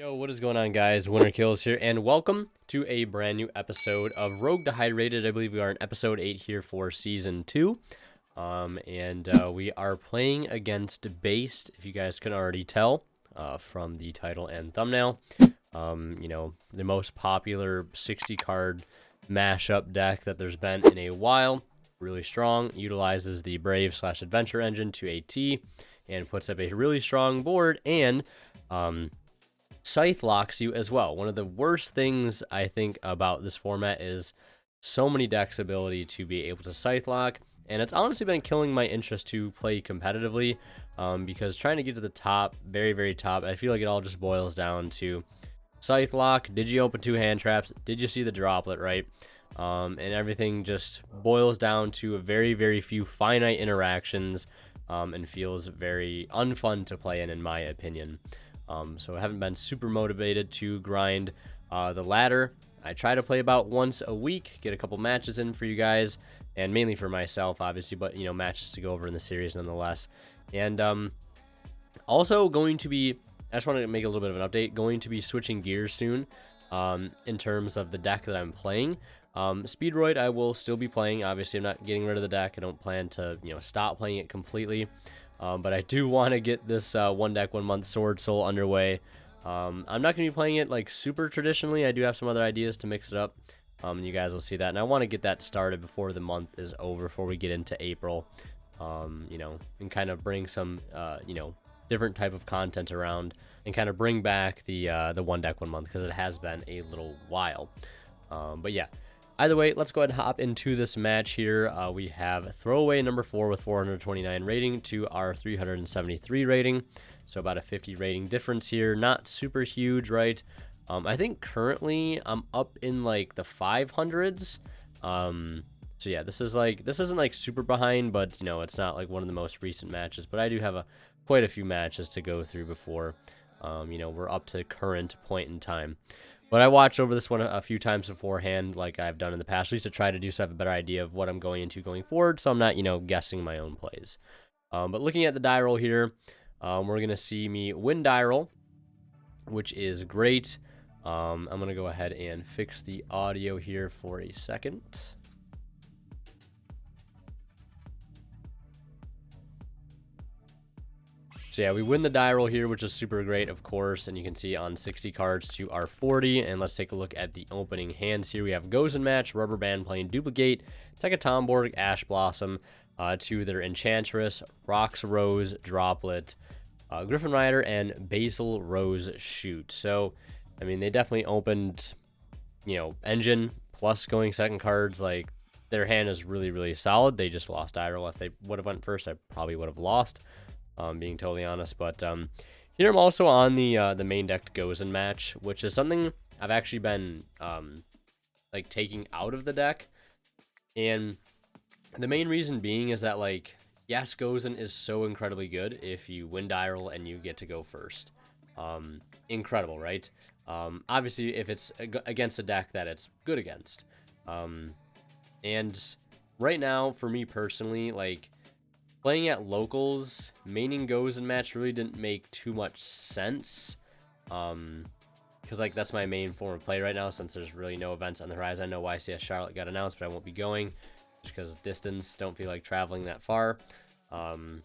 Yo, what is going on, guys? Winter Kills here, and welcome to a brand new episode of Rogue Dehydrated. I believe we are in episode 8 here for season 2. We are playing against B.A.S.E.D, if you guys can already tell from the title and thumbnail. The most popular 60 card mashup deck that there's been in a while. Really strong, utilizes the Brave/Adventure engine to a T, and puts up a really strong board, and Scythe locks you as well. One of the worst things I think about this format is so many decks' ability to be able to Scythe lock, and it's honestly been killing my interest to play competitively, because trying to get to the top, very, very top, I feel like it all just boils down to Scythe lock. Did you open 2 hand traps? Did you see the droplet right? And everything just boils down to a very, very few finite interactions, and feels very unfun to play in my opinion. So I haven't been super motivated to grind the ladder. I try to play about once a week, get a couple matches in for you guys, and mainly for myself, obviously, but, matches to go over in the series nonetheless. And also going to be, I just want to make a little bit of an update, going to be switching gears soon in terms of the deck that I'm playing. Speedroid I will still be playing. Obviously, I'm not getting rid of the deck. I don't plan to, stop playing it completely. But I do want to get this one deck, 1 month Sword Soul underway. I'm not going to be playing it like super traditionally. I do have some other ideas to mix it up. You guys will see that. And I want to get that started before the month is over, before we get into April. And kind of bring some, different type of content around, and kind of bring back the one deck 1 month, because it has been a little while. But yeah. Either way, let's go ahead and hop into this match here. We have throwaway number 4 with 429 rating to our 373 rating. So about a 50 rating difference here. Not super huge, right? I think currently I'm up in like the 500s. So yeah, this isn't like super behind, but it's not like one of the most recent matches. But I do have quite a few matches to go through before we're up to current point in time. But I watched over this one a few times beforehand, like I've done in the past, at least to try to do so I have a better idea of what I'm going into going forward, so I'm not, guessing my own plays. But looking at the die roll here, we're going to see me win die roll, which is great. I'm going to go ahead and fix the audio here for a second. So yeah, we win the die roll here, which is super great, of course, and you can see on 60 cards to our 40. And let's take a look at the opening hands here. We have Gozen Match, Rubber Band playing Duplicate, Tekatomborg, Ash Blossom, to their Enchantress, Rox Rose, Droplet, Griffin Rider, and Basil Rose Shoot. So, I mean, they definitely opened, Engine plus going second cards. Like, their hand is really, really solid. They just lost die roll. If they would have went first, I probably would have lost. Being totally honest, but here I'm also on the main deck Gozen Match, which is something I've actually been like taking out of the deck, and the main reason being is that, like, yes, Gozen is so incredibly good if you win die roll and you get to go first. Incredible, right? Obviously, if it's against a deck that it's good against, and right now for me personally, like, playing at locals, maining Gozen Match really didn't make too much sense. Because, like, that's my main form of play right now, since there's really no events on the horizon. I know YCS Charlotte got announced, but I won't be going just because distance, don't feel like traveling that far. And,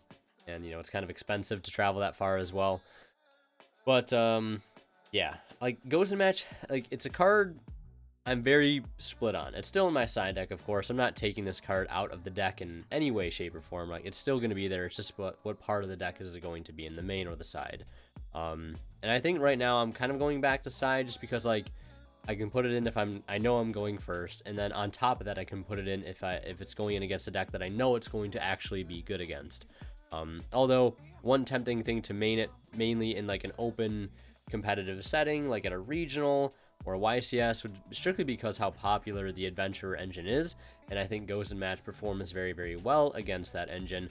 it's kind of expensive to travel that far as well. But, yeah, like, Gozen Match, like, it's a card I'm very split on. It's still in my side deck, of course. I'm not taking this card out of the deck in any way, shape, or form. Like, it's still going to be there. It's just what part of the deck is it going to be, in the main or the side. And I think right now I'm kind of going back to side, just because, like, I can put it in if I know I'm going first, and then on top of that I can put it in if it's going in against a deck that I know it's going to actually be good against. Although one tempting thing to main it mainly in like an open competitive setting, like at a regional or YCS, would strictly because how popular the Adventure engine is, and I think Gozen Match performs very, very well against that engine,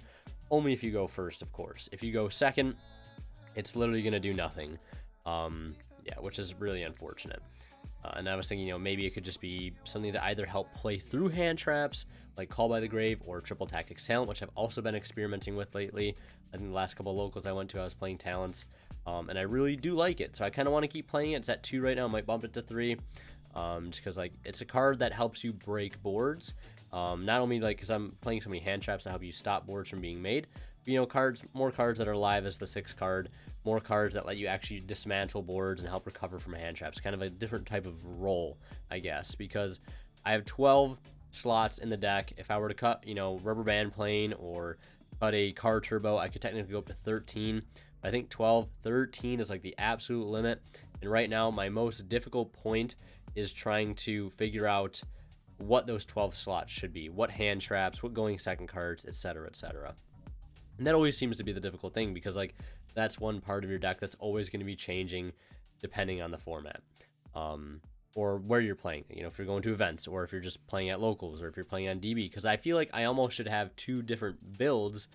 only if you go first, of course. If you go second, it's literally going to do nothing, yeah, which is really unfortunate. And I was thinking, maybe it could just be something to either help play through hand traps, like Call by the Grave or Triple Tactics Talent, which I've also been experimenting with lately. I think the last couple of locals I went to, I was playing Talents. and I really do like it. So I kind of want to keep playing it. It's at 2 right now. I might bump it to 3, just because like it's a card that helps you break boards. Not only like because I'm playing so many hand traps that help you stop boards from being made, but, you know, more cards that are live as the 6th card, more cards that let you actually dismantle boards and help recover from hand traps. Kind of a different type of role, I guess, because I have 12 slots in the deck. If I were to cut, you know, rubber band plane or cut a car turbo, I could technically go up to 13. I think 13 is like the absolute limit. And right now, my most difficult point is trying to figure out what those 12 slots should be, what hand traps, what going second cards, etc., etc. And that always seems to be the difficult thing, because like that's one part of your deck that's always going to be changing depending on the format, or where you're playing. You know, if you're going to events, or if you're just playing at locals, or if you're playing on DB. Because I feel like I almost should have 2 different builds,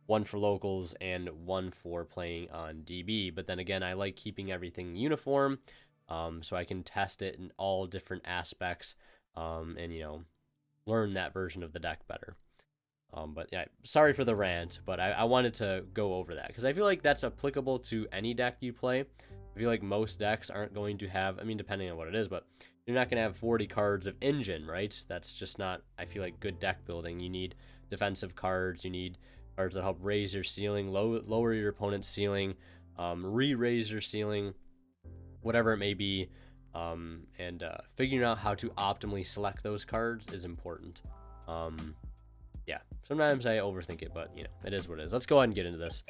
one for locals and one for playing on DB. But then again, I like keeping everything uniform, so I can test it in all different aspects, and, you know, learn that version of the deck better. But yeah, sorry for the rant, but I wanted to go over that because I feel like that's applicable to any deck you play. I feel like most decks aren't going to have, I mean, depending on what it is, but you're not going to have 40 cards of engine, right? That's just not, I feel like, good deck building. You need defensive cards. You need cards that help raise your ceiling, lower your opponent's ceiling, re-raise your ceiling, whatever it may be. And figuring out how to optimally select those cards is important. Yeah, sometimes I overthink it, but, you know, it is what it is. Let's go ahead and get into this.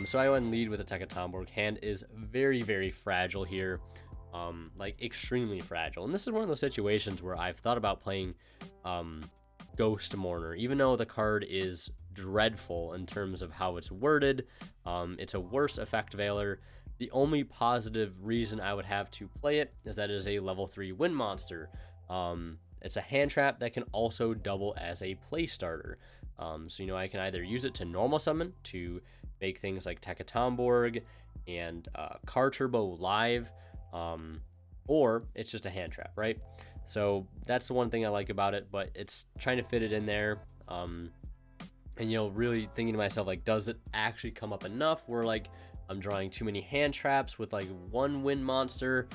So I went and lead with a Tekatomborg. Hand is very, very fragile here, like extremely fragile. And this is one of those situations where I've thought about playing Ghost Mourner, even though the card is dreadful in terms of how it's worded. It's a worse effect veiler. The only positive reason I would have to play it is that it is a level 3 wind monster. It's a hand trap that can also double as a play starter. So, you know, I can either use it to normal summon to make things like Tekatomborg and Car Turbo live, or it's just a hand trap, right? So that's the one thing I like about it, but it's trying to fit it in there. And, you know, really thinking to myself, like, does it actually come up enough where, like, I'm drawing too many hand traps with, like, one wind monster?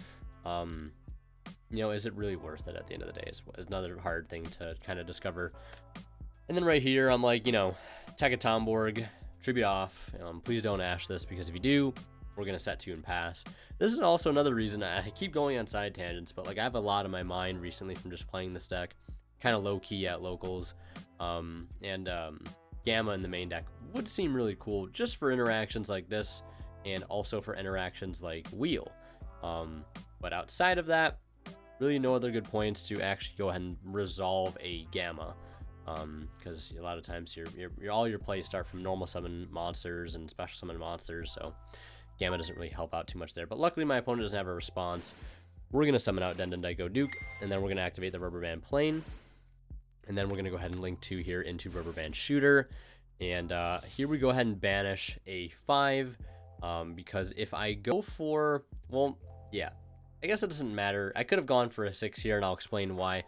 You know, is it really worth it at the end of the day? Is another hard thing to kind of discover. And then right here, I'm like, you know, Tekatomborg, tribute off. Please don't ash this, because if you do, we're going to set 2 and pass. This is also another reason I keep going on side tangents, but like I have a lot in my mind recently from just playing this deck, kind of low key at locals. Gamma in the main deck would seem really cool just for interactions like this, and also for interactions like Wheel. But outside of that, really no other good points to actually go ahead and resolve a Gamma, because a lot of times all your plays start from normal summon monsters and special summon monsters, so Gamma doesn't really help out too much there. But luckily my opponent doesn't have a response. We're going to summon out Dendendaiko Duke, and then we're going to activate the Rubber Band Plane, and then we're going to go ahead and link 2 here into Rubber Band Shooter. And here we go ahead and banish a 5, because if I go for, well, yeah, I guess it doesn't matter. I could have gone for a 6 here, and I'll explain why.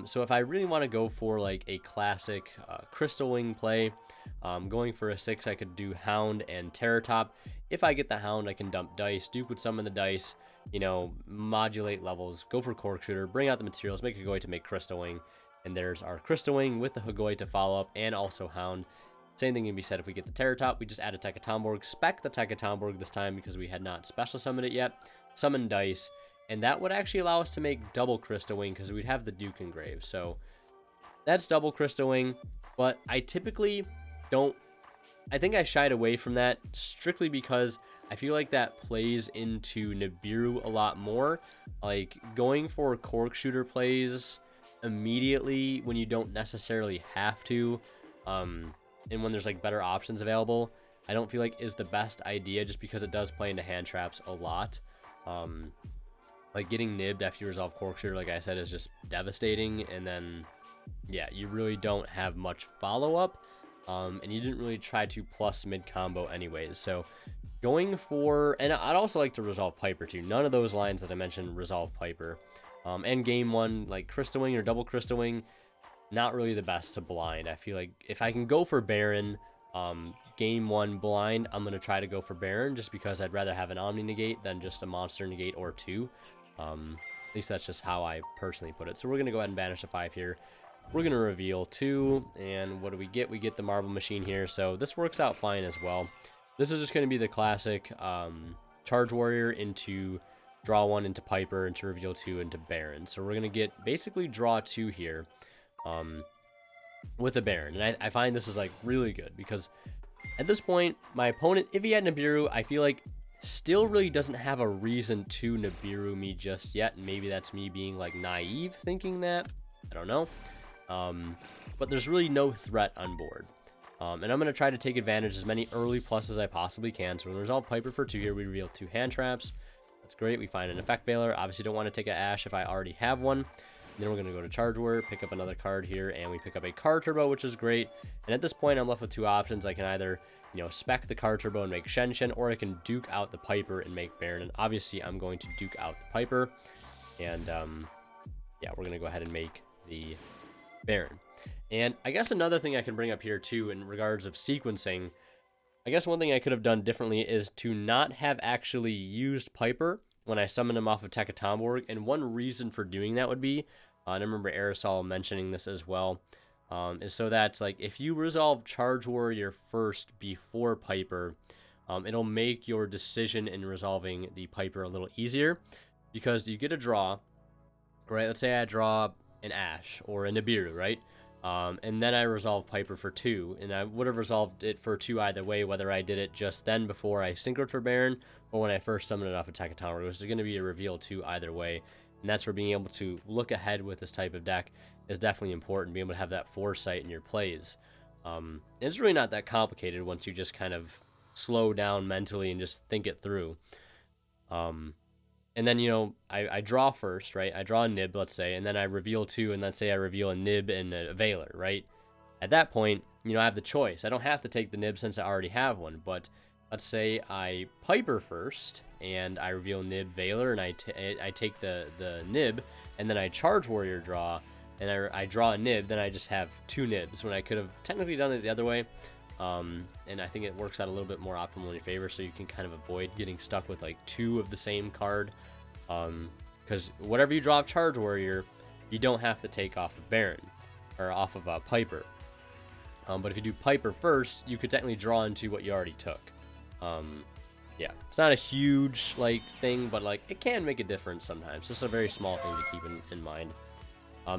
So if I really want to go for like a classic Crystal Wing play, going for a 6, I could do Hound and Terror Top. If I get the Hound, I can dump dice. Duke would summon the dice, you know, modulate levels, go for Cork Shooter, bring out the materials, make a Hagoi to make Crystal Wing. And there's our Crystal Wing with the Hagoi to follow up, and also Hound. Same thing can be said if we get the Terror Top. We just add a Tekatomborg, spec the Tekatomborg this time because we had not special summoned it yet. Summon dice, and that would actually allow us to make double Crystal Wing because we'd have the Duke engraved. So that's double Crystal Wing, but I typically don't. I think I shied away from that strictly because I feel like that plays into Nibiru a lot more. Like going for Cork Shooter plays immediately when you don't necessarily have to, and when there's like better options available, I don't feel like is the best idea, just because it does play into hand traps a lot. Like getting nibbed after you resolve Cork Shooter, like I said, is just devastating. And then, yeah, you really don't have much follow-up, and you didn't really try to plus mid combo anyways. So going for, and I'd also like to resolve Piper too. None of those lines that I mentioned resolve Piper. And game 1, like Crystal Wing or double Crystal Wing, not really the best to blind. I feel like if I can go for Baron, game 1 blind, I'm going to try to go for Baron, just because I'd rather have an Omni negate than just a monster negate or 2. At least that's just how I personally put it. So we're going to go ahead and banish a 5 here. We're going to reveal 2, and what do we get? We get the Marble Machine here, so this works out fine as well. This is just going to be the classic Charge Warrior into draw 1 into Piper, into reveal 2 into Baron. So we're going to get basically draw 2 here with a Baron. And I find this is like really good, because at this point, my opponent, if he had Nibiru, I feel like still really doesn't have a reason to Nibiru me just yet. And maybe that's me being like naive thinking that. I don't know. But there's really no threat on board. And I'm going to try to take advantage of as many early pluses as I possibly can. So when we resolve Piper for 2 here, we reveal 2 hand traps. That's great. We find an Effect Veiler. Obviously don't want to take an Ashe if I already have one. And then we're going to go to Charge Warrior, pick up another card here, and we pick up a Card Turbo, which is great. And at this point, I'm left with 2 options. I can either, you know, spec the Card Turbo and make Shen Shen, or I can Duke out the Piper and make Baron. And obviously, I'm going to Duke out the Piper. And, yeah, we're going to go ahead and make the Baron. And I guess another thing I can bring up here, too, in regards of sequencing, I guess one thing I could have done differently is to not have actually used Piper when I summoned him off of Tekatomborg. And one reason for doing that would be, and I remember Aerosol mentioning this as well, is so that, like, if you resolve Charge Warrior first before Piper, it'll make your decision in resolving the Piper a little easier, because you get a draw, right? Let's say I draw an Ashe or a Nibiru, right? And then I resolve Piper for 2, and I would have resolved it for 2 either way, whether I did it just then before I synchroed for Baron, or when I first summoned it off of Tekatomborg, which is going to be a reveal 2 either way. And that's where being able to look ahead with this type of deck is definitely important, being able to have that foresight in your plays. And it's really not that complicated once you just kind of slow down mentally and just think it through. And then, you know, I draw first, right? I draw a Nib, let's say, and then I reveal 2, and let's say I reveal a Nib and a Veiler, right? At that point, you know, I have the choice. I don't have to take the Nib since I already have one, but let's say I Piper first, and I reveal Nib Veiler, and I take the Nib, and then I Charge Warrior draw, and I draw a Nib, then I just have 2 Nibs, when I could have technically done it the other way. And I think it works out a little bit more optimal in your favor, so you can kind of avoid getting stuck with like 2 of the same card. Because whatever you draw of Charge Warrior, you don't have to take off of Baron, or off of Piper. But if you do Piper first, you could technically draw into what you already took. Yeah, it's not a huge like thing, but like it can make a difference sometimes. Just a very small thing to keep in mind.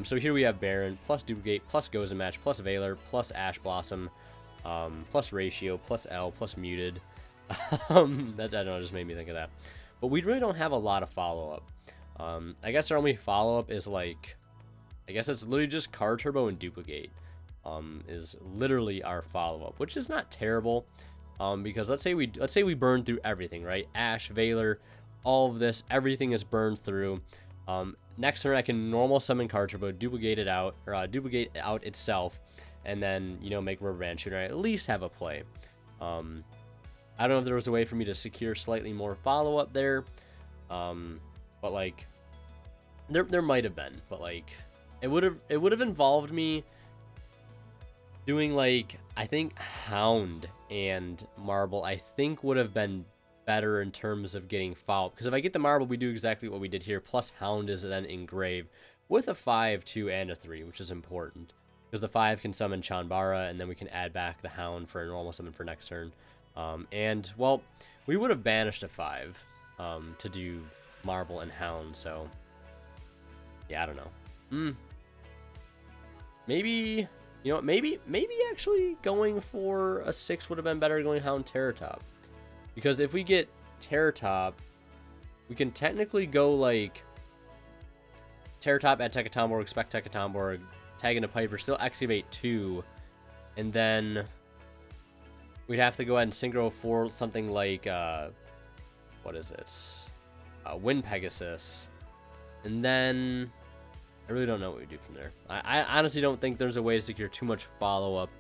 So here we have Baron, plus Duplicate, plus Gozen Match, plus Veiler, plus Ash Blossom, plus Ratio, plus L, plus Muted. That, I don't know, just made me think of that. But we really don't have a lot of follow-up. I guess our only follow-up is like, I guess it's literally just Card Turbo and Duplicate. Is literally our follow-up, which is not terrible. Because let's say we burn through everything, right? Ashe, Veiler, all of this, everything is burned through. Next turn I can normal summon Card Turbo, duplicate it out, or duplicate out itself, and then, you know, make Rubber Band Shooter. I at least have a play. I don't know if there was a way for me to secure slightly more follow-up there, but like there might have been, but like it would have involved me doing like, I think Hound and Marble I think would have been better in terms of getting follow-up, because if I get the Marble, we do exactly what we did here, plus Hound is then Engrave with a 5, 2, and a 3, which is important, because the 5 can summon Chanbara, and then we can add back the Hound for a normal summon for next turn. And, well, we would have banished a 5 to do Marble and Hound, so, yeah, I don't know. Maybe, you know, maybe actually going for a 6 would have been better, going Hound Terror Top. Because if we get Terror Top, we can technically go, like, Terror Top at Tekatomborg, expect Tekatomborg, tag into Piper, still excavate 2, and then we'd have to go ahead and synchro for something like, what is this? Wind Pegasus. And then I really don't know what we do from there. I honestly don't think there's a way to secure too much follow-up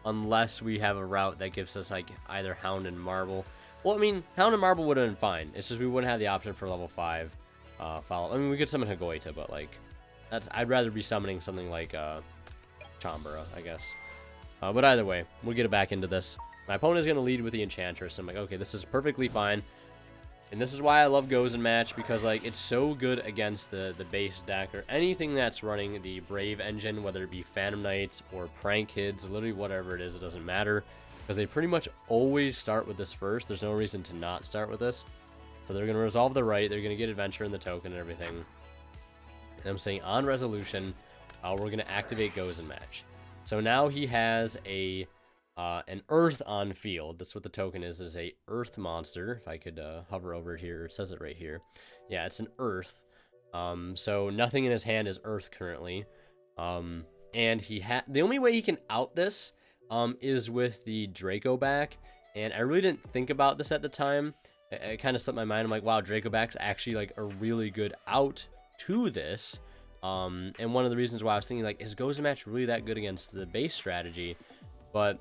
unless we have a route that gives us, like, either Hound and Marble. Well, I mean, Hound and Marble would have been fine. It's just we wouldn't have the option for level 5 follow. I mean, we could summon Hagoita, but, like, I'd rather be summoning something like Chambara, I guess. But either way, we'll get it back into this. My opponent is going to lead with the Enchantress. I'm like, okay, this is perfectly fine. And this is why I love Gozen Match, because like it's so good against the base deck or anything that's running the Brave engine, whether it be Phantom Knights or Prank Kids, literally whatever it is, it doesn't matter. Because they pretty much always start with this first. There's no reason to not start with this. So they're going to resolve the right. They're going to get Adventure in the token and everything. And I'm saying on resolution, we're going to activate Gozen Match. So now he has an Earth on field. That's what the token is a Earth monster. If I could hover over here, it says it right here. Yeah, it's an Earth. So nothing in his hand is Earth currently. And the only way he can out this is with the Draco back. And I really didn't think about this at the time. It kind of slipped my mind. I'm like, wow, Draco back's actually like a really good out to this. And one of the reasons why I was thinking, like, is Gozen Match really that good against the base strategy? But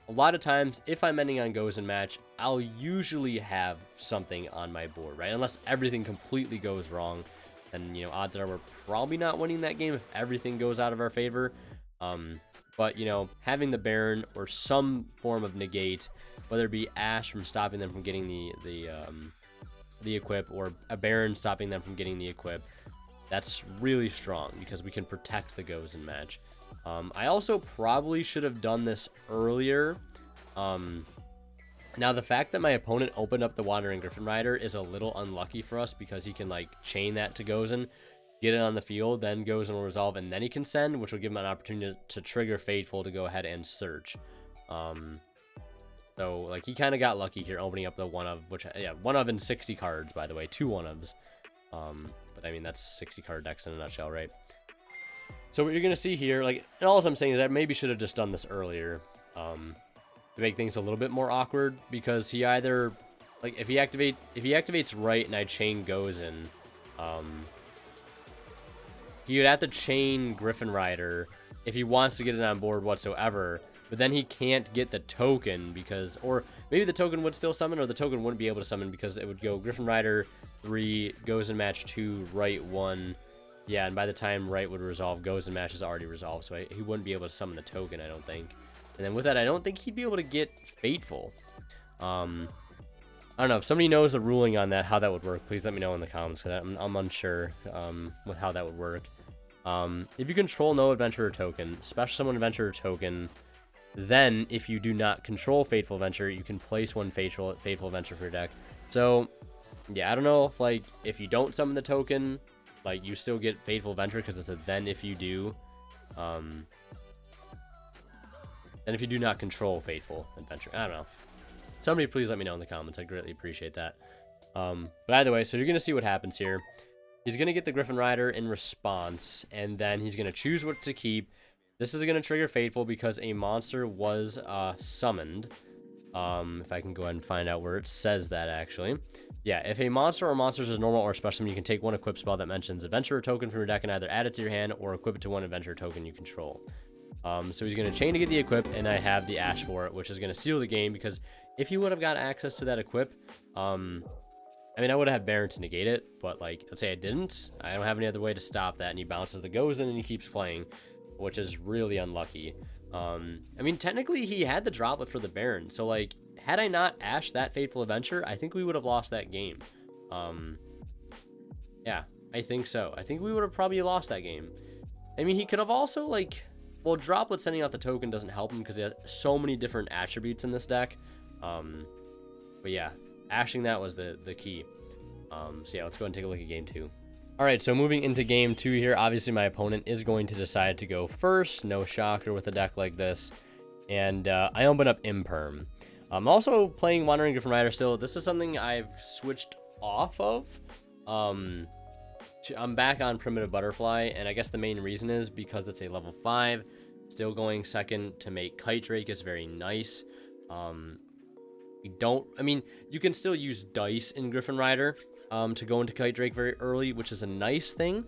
a lot of times, if I'm ending on Gozen Match, I'll usually have something on my board, right? Unless everything completely goes wrong, then, you know, odds are we're probably not winning that game if everything goes out of our favor. But, you know, having the Baron or some form of negate, whether it be Ash from stopping them from getting the equip, or a Baron stopping them from getting the equip, that's really strong because we can protect the Gozen Match. I also probably should have done this earlier. Now, the fact that my opponent opened up the Wandering Griffin Rider is a little unlucky for us because he can, like, chain that to Gozen, get it on the field, then Gozen will resolve, and then he can send, which will give him an opportunity to trigger Fateful to go ahead and search. So, like, he kind of got lucky here opening up the one of, which, yeah, one of in 60 cards, by the way, 2 one-ofs. But, I mean, that's 60 card decks in a nutshell, right? So what you're going to see here, like, and all I'm saying is I maybe should have just done this earlier to make things a little bit more awkward, because he either, like, if he activates right and I chain Gozen, he would have to chain Griffin Rider if he wants to get it on board whatsoever, but then he can't get the token because, or maybe the token would still summon, or the token wouldn't be able to summon because it would go Griffin Rider 3, Gozen Match 2, right 1. Yeah, and by the time right would resolve, Gozen Match is already resolved, so he wouldn't be able to summon the token, I don't think. And then with that, I don't think he'd be able to get Fateful. I don't know. If somebody knows the ruling on that, how that would work, please let me know in the comments, because I'm unsure with how that would work. If you control no Adventurer token, special summon Adventurer token, then if you do not control Fateful Adventure, you can place one Fateful Adventure for your deck. So, yeah, I don't know if, like, if you don't summon the token, like, you still get Fateful Adventure because it's a then if you do. And if you do not control Fateful Adventure, I don't know. Somebody please let me know in the comments. I'd greatly appreciate that. But either way, so you're going to see what happens here. He's going to get the Griffin Rider in response, and then he's going to choose what to keep. This is going to trigger Fateful because a monster was summoned. If I can go ahead and find out where it says that, actually. Yeah, if a monster or monsters is normal or special, you can take one equip spell that mentions Adventurer token from your deck and either add it to your hand or equip it to one Adventurer token you control. So he's going to chain to get the equip, and I have the Ash for it, which is going to seal the game, because if he would have got access to that equip, I mean, I would have had Baron to negate it, but, like, let's say I didn't. I don't have any other way to stop that, and he bounces the Gozen, and he keeps playing, which is really unlucky. I mean, technically, he had the droplet for the Baron, so, like, had I not Ashed that Fateful Adventure, I think we would have lost that game. Yeah, I think so. I think we would have probably lost that game. I mean, he could have also, like, well, Droplet sending out the token doesn't help him because he has so many different attributes in this deck. But yeah, ashing that was the key. So yeah, let's go ahead and take a look at game 2. All right, so moving into game 2 here, obviously my opponent is going to decide to go first. No shocker with a deck like this. And I open up Imperm. I'm also playing Wandering Griffin Rider still. This is something I've switched off of. I'm back on Primitive Butterfly, and I guess the main reason is because it's a level 5. Still going second to make Kite Drake is very nice. I mean, you can still use dice in Griffin Rider to go into Kite Drake very early, which is a nice thing.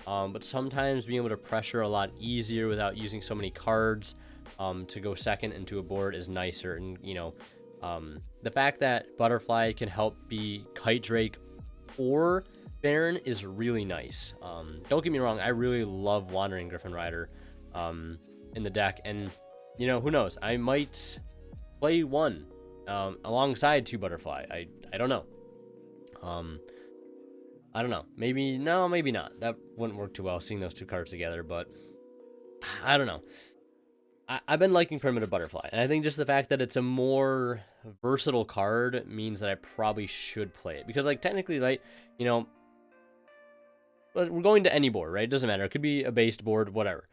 But sometimes being able to pressure a lot easier without using so many cards to go second into a board is nicer. And, you know, the fact that Butterfly can help be Kite Drake or Baron is really nice. Don't get me wrong, I really love Wandering Griffin Rider in the deck, and, you know, who knows, I might play one alongside 2 Butterfly. I don't know. I don't know. Maybe, no, maybe not. That wouldn't work too well, seeing those 2 cards together, but I don't know. I've been liking Primitive Butterfly, and I think just the fact that it's a more versatile card means that I probably should play it. Because, like, technically, right, you know, we're going to any board, right? It doesn't matter. It could be a based board, whatever.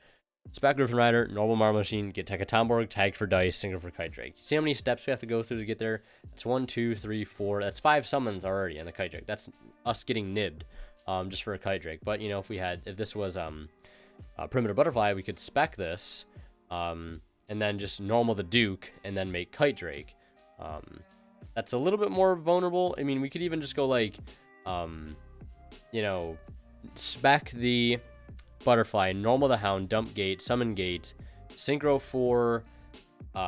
Spec Griffin Rider, normal Marble Machine, get Tekatomborg, tag for dice, single for Kite Drake. See how many steps we have to go through to get there? It's 1, 2, 3, 4. That's 5 summons already on the Kite Drake. That's us getting nibbed just for a Kite Drake. But, you know, if this was Primitive Butterfly, we could spec this and then just normal the Duke and then make Kite Drake. That's a little bit more vulnerable. I mean, we could even just go like, you know, spec the Butterfly, normal the Hound, dump Gate, summon Gate, synchro for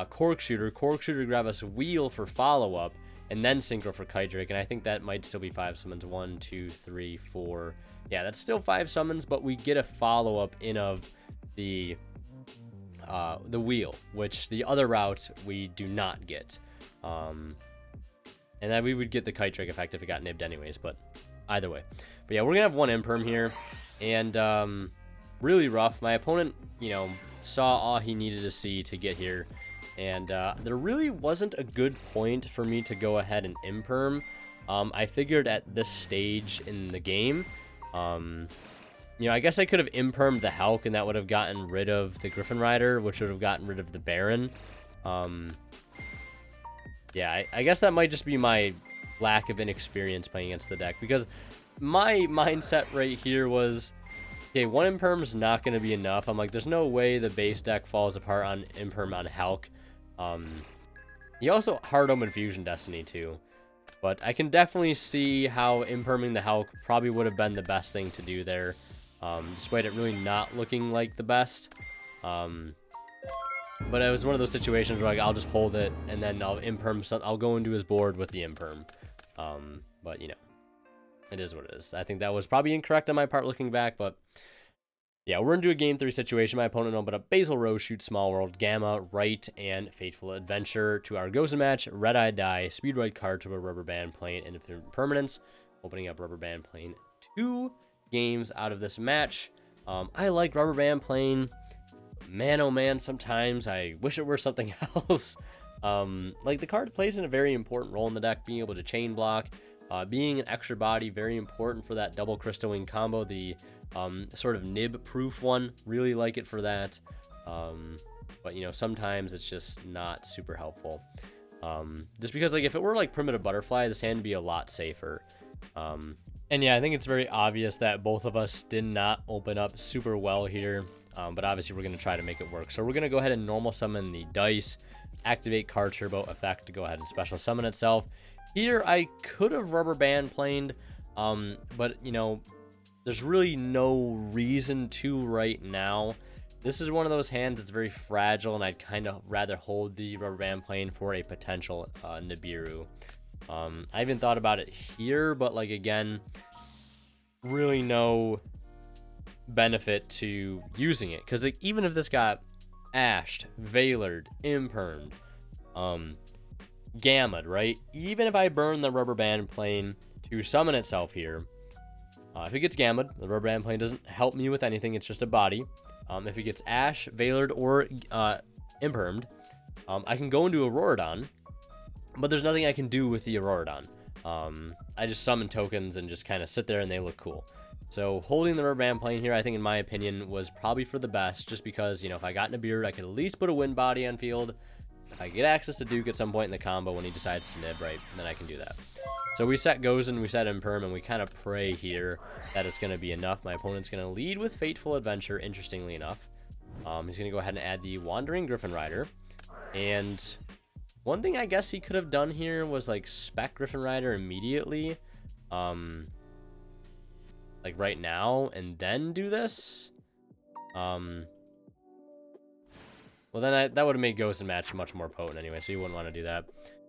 Corkscrew, grab us Wheel for follow-up, and then synchro for Kite Drake. And I think that might still be 5 summons. 1, 2, 3, 4. Yeah, that's still 5 summons, but we get a follow-up in of the Wheel, which the other routes we do not get. And then we would get the Kite Drake effect if it got nibbed anyways, but either way. But yeah, we're gonna have 1 Imperm here, and really rough. My opponent, you know, saw all he needed to see to get here, and there really wasn't a good point for me to go ahead and Imperm. I figured at this stage in the game, you know, I guess I could have Impermed the Hulk, and that would have gotten rid of the Griffin Rider, which would have gotten rid of the Baron. Yeah, I guess that might just be my lack of inexperience playing against the deck, because my mindset right here was, okay, 1 Imperm's not going to be enough. I'm like, there's no way the base deck falls apart on Imperm on Hulk. He also Hard Omen Fusion Destiny too. But I can definitely see how Imperming the Hulk probably would have been the best thing to do there, despite it really not looking like the best. But it was one of those situations where, like, I'll just hold it, and then I'll Imperm I'll go into his board with the Imperm. But, you know, it is what it is. I think that was probably incorrect on my part looking back, but yeah, we're into a Game 3 situation. My opponent opened up Basil Rose, Shoot Small World, Gamma, Right, and Fateful Adventure to our Gozen match. Red Eye Die, Speedroid card to a Rubber Band Plane, Infinite Permanence, opening up Rubber Band Plane 2 games out of this match. I like Rubber Band Plane. Man, oh man, sometimes I wish it were something else. Like, the card plays in a very important role in the deck, being able to chain block, being an extra body, very important for that double Crystal Wing combo, the sort of nib-proof one, really like it for that. But, you know, sometimes it's just not super helpful. Just because, like, if it were like Primitive Butterfly, this hand would be a lot safer. And yeah, I think it's very obvious that both of us did not open up super well here. But obviously we're going to try to make it work. So we're going to go ahead and normal summon the dice, activate card turbo effect to go ahead and special summon itself. Here I could have Rubber Band planed, but, you know, there's really no reason to right now. This is one of those hands that's very fragile, and I'd kind of rather hold the Rubber Band plane for a potential Nibiru. I even thought about it here, but, like, again, really no benefit to using it, because, like, even if this got ashed, veilered, impermed, gammaed, right? Even if I burn the Rubber Band plane to summon itself here, if it gets gammaed, the Rubber Band plane doesn't help me with anything. It's just a body. If it gets ash, veilered, or impermed, I can go into Auroradon, but there's nothing I can do with the Auroradon. I just summon tokens and just kind of sit there and they look cool. So holding the Rubber Band plane here, I think, in my opinion, was probably for the best, just because, you know, if I got Nibiru, I could at least put a Wind Body on field. If I get access to Duke at some point in the combo when he decides to nib, right, then I can do that. So we set Gozen, we set Imperm, and we kind of pray here that it's going to be enough. My opponent's going to lead with Fateful Adventure, interestingly enough. He's going to go ahead and add the Wandering Griffin Rider. And one thing I guess he could have done here was, like, spec Griffin Rider immediately. Like, right now, and then do this. Well, then that would have made Gozen match much more potent anyway, so you wouldn't want to do that.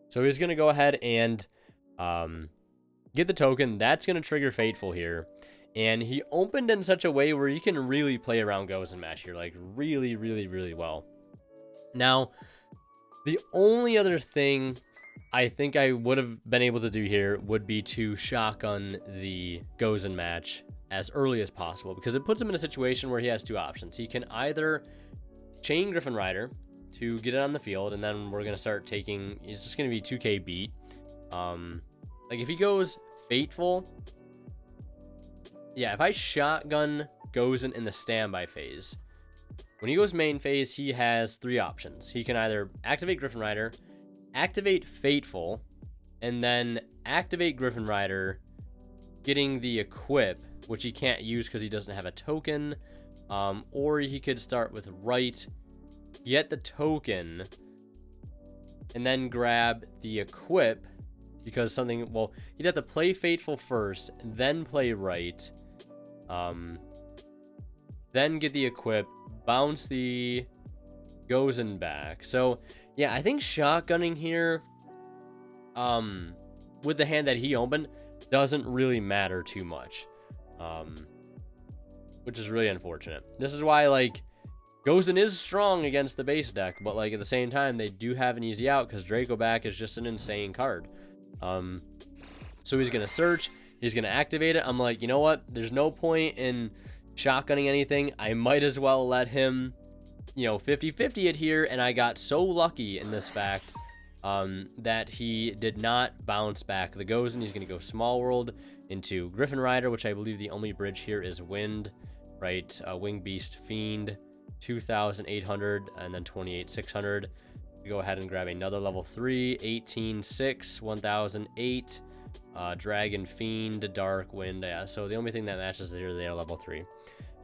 So he's going to go ahead and get the token. That's going to trigger Fateful here. And he opened in such a way where you can really play around Gozen match here, like, really, really, really well. Now, The only other thing I think I would have been able to do here would be to shotgun the Gozen match as early as possible, because it puts him in a situation where he has two options. He can either chain Griffin Rider to get it on the field, and then we're going to start taking, it's just going to be 2k beat. Like if he goes Fateful, yeah, if I shotgun Gozen in the standby phase, when he goes main phase, he has three options. He can either activate Griffin Rider, activate Fateful, and then activate Griffin Rider, getting the equip, which he can't use because he doesn't have a token, or he could start with Right, get the token, and then grab the equip, because something, well, he'd have to play Fateful first, then play Right, then get the equip, bounce the Gozen back. So yeah, I think shotgunning here, with the hand that he opened, doesn't really matter too much, which is really unfortunate. This is why, like, Gozen is strong against the base deck, but like at the same time, they do have an easy out because Draco back is just an insane card. So he's gonna search, he's gonna activate it. I'm like, you know what? There's no point in shotgunning anything. I might as well let him, you know, 50-50 it here. And I got so lucky in this fact that he did not bounce back the Gozen. He's gonna go Small World into Griffin Rider, which I believe the only bridge here is Wind, right? Wing Beast Fiend, 2,800, and then 28,600. Go ahead and grab another level 3, 18,600, 1,008, Dragon Fiend, Dark Wind. Yeah, so the only thing that matches there, they are level 3.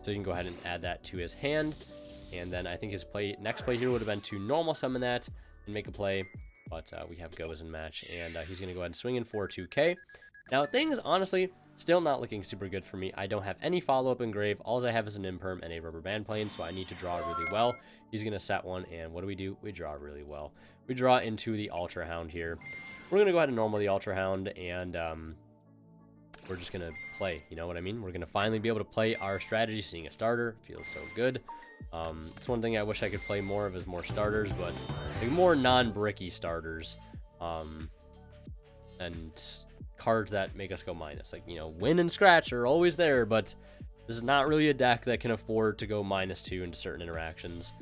So you can go ahead and add that to his hand. And then I think his next play here would have been to normal summon that and make a play. But we have Gozen match, and he's going to go ahead and swing in for 2k. Now, things, honestly, still not looking super good for me. I don't have any follow-up engrave. All I have is an imperm and a rubber band plane, so I need to draw really well. He's going to set one, and what do? We draw really well. We draw into the Ultra Hound here. We're going to go ahead and normal the Ultra Hound, and we're just going to play, you know what I mean? We're going to finally be able to play our strategy. Seeing a starter feels so good. It's one thing I wish I could play more of, is more starters, but like more non-bricky starters, and cards that make us go minus. Like, you know, Win and Scratch are always there, but this is not really a deck that can afford to go -2 into certain interactions.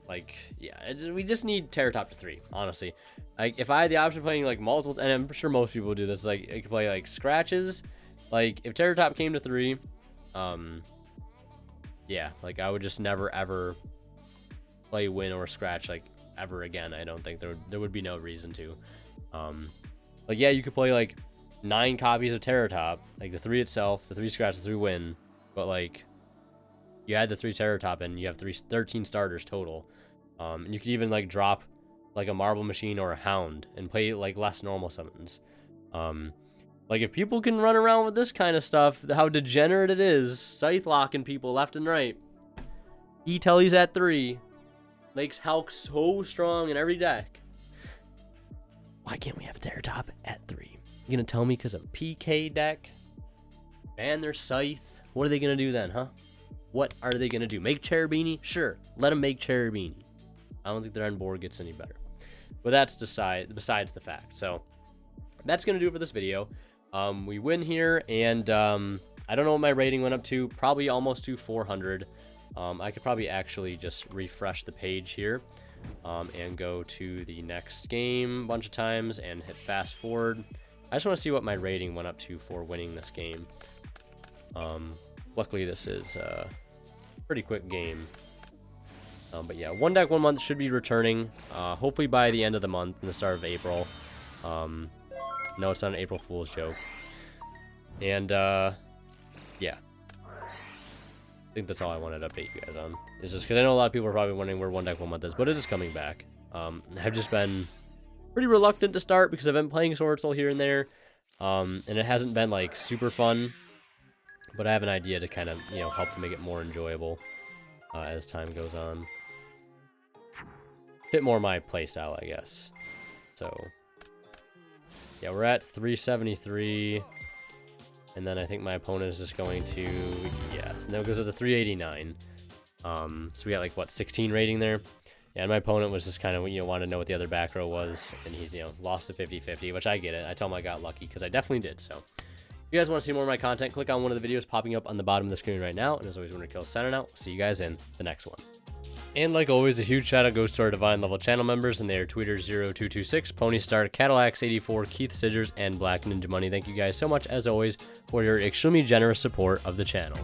We just need Terror Top to 3, honestly. Like, if I had the option of playing like multiple, and I'm sure most people do this, like I could play like scratches. Like if Terror Top came to 3, yeah, like I would just never ever play Win or Scratch like ever again. I don't think there would be no reason to. Like, yeah, you could play like 9 copies of Terror Top, like the 3 itself, the 3 Scratch, the 3 Win, but like you add the 3 Terror Top and you have 13 starters total. And you could even like drop like a Marble Machine or a Hound and play like less normal summons. Like if people can run around with this kind of stuff, how degenerate it is, scythe locking people left and right. E-Telly's at 3 makes Hulk so strong in every deck. Why can't we have Terror Top at 3? You gonna tell me because of PK deck? Ban their scythe? What are they gonna do then, huh? What are they gonna do? Make Cherubini? Sure, let them make Cherubini. I don't think their end board gets any better. But that's besides the fact. So that's gonna do it for this video. We win here, and I don't know what my rating went up to. Probably almost to 400. I could probably actually just refresh the page here. And go to the next game a bunch of times and hit fast forward. I just want to see what my rating went up to for winning this game. Luckily this is a pretty quick game. But yeah, one deck 1 month should be returning, hopefully by the end of the month, in the start of April. No, it's not an April Fool's joke. And yeah, I think that's all I wanted to update you guys on. It's just because I know a lot of people are probably wondering where one deck 1 month is, but it is coming back. I've just been pretty reluctant to start because I've been playing Sword Soul here and there, and it hasn't been like super fun. But I have an idea to kind of, you know, help to make it more enjoyable as time goes on. Fit more my playstyle, I guess. So yeah, we're at 373. And then I think my opponent is just going to, yeah, no, it goes to the 389. So we got like, what, 16 rating there? Yeah, and my opponent was just kind of, wanted to know what the other back row was, and he's, lost to 50-50, which I get it. I tell him I got lucky, because I definitely did, so. If you guys want to see more of my content, click on one of the videos popping up on the bottom of the screen right now, and as always, Winner Kills signing out. See you guys in the next one. And like always, a huge shout out goes to our Divine Level channel members, and they are Tweeter0226, Ponystar, Cadillacs84, Keith Sidgers, and Black Ninja Money. Thank you guys so much, as always, for your extremely generous support of the channel.